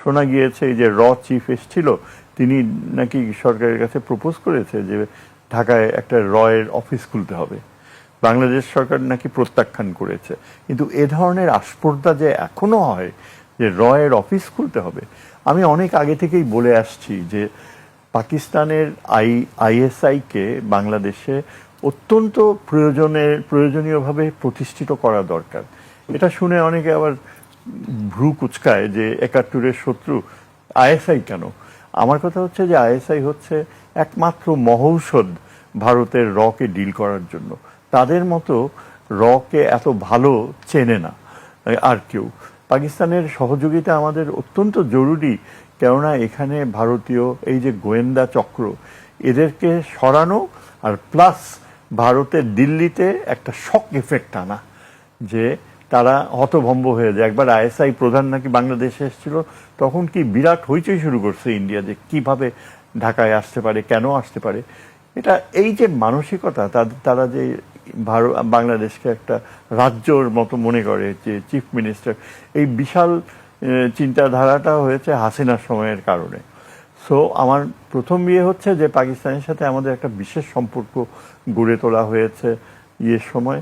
শোনা গিয়েছে এই যে চিফ এসেছিল, তিনি নাকি সরকারের কাছে প্রপোজ করেছে যে ঢাকায় একটা এর অফিস খুলতে হবে। বাংলাদেশ সরকার নাকি প্রত্যাখ্যান করেছে। কিন্তু এ ধরনের আস্পর্ধা যে এখনো হয় যে এর অফিস খুলতে হবে, আমি অনেক আগে থেকেই বলে আসছি যে পাকিস্তানের আইএসআইকে বাংলাদেশে অত্যন্ত প্রয়োজনীয়ভাবে প্রতিষ্ঠিত করা দরকার। এটা শুনে অনেকে আবার ভ্রু কুচকায় যে ৭১-এর শত্রু আইএসআই কেন। আমার কথা হচ্ছে যে আইএসআই হচ্ছে একমাত্র মহৌষধ ভারতের কে ডিল করার জন্য। তাদের মতো কে এত ভালো চেনে না আর কেউ। পাকিস্তানের সহযোগিতা আমাদের অত্যন্ত জরুরি, কেননা এখানে ভারতীয় এই যে গোয়েন্দা চক্র, এদেরকে সরানো আর প্লাস ভারতের দিল্লিতে একটা শক এফেক্ট আনা, যে তারা হতভম্ব হয়ে যায়। একবার আইএসআই প্রধান নাকি বাংলাদেশে এসেছিল, তখন কি বিরাট হইচই শুরু করছে ইন্ডিয়া যে কিভাবে ঢাকায় আসতে পারে, কেন আসতে পারে। এটা এই যে মানসিকতা, তারা যে বাংলাদেশকে একটা রাজ্যর মতো মনে করে, যে চিফ মিনিস্টার, এই বিশাল চিন্তাধারাটা হয়েছে হাসিনার সময়ের কারণে। সো আমার প্রথম বিয়ে হচ্ছে যে পাকিস্তানের সাথে আমাদের একটা বিশেষ সম্পর্ক গড়ে তোলা হয়েছে ইয়ের সময়,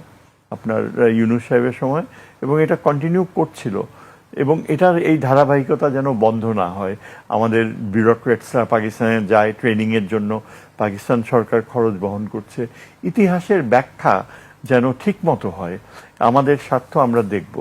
আপনার ইউনূস সাহেবের সময়, এবং এটা কন্টিনিউ করছিল। এবং এটার এই ধারাবাহিকতা যেন বন্ধ না হয়। আমাদের বিউরোক্রেটসরা পাকিস্তানে যায় ট্রেনিংয়ের জন্য, পাকিস্তান সরকার খরচ বহন করছে। ইতিহাসের ব্যাখ্যা যেন ঠিক মতো হয়, আমাদের স্বার্থ আমরা দেখব।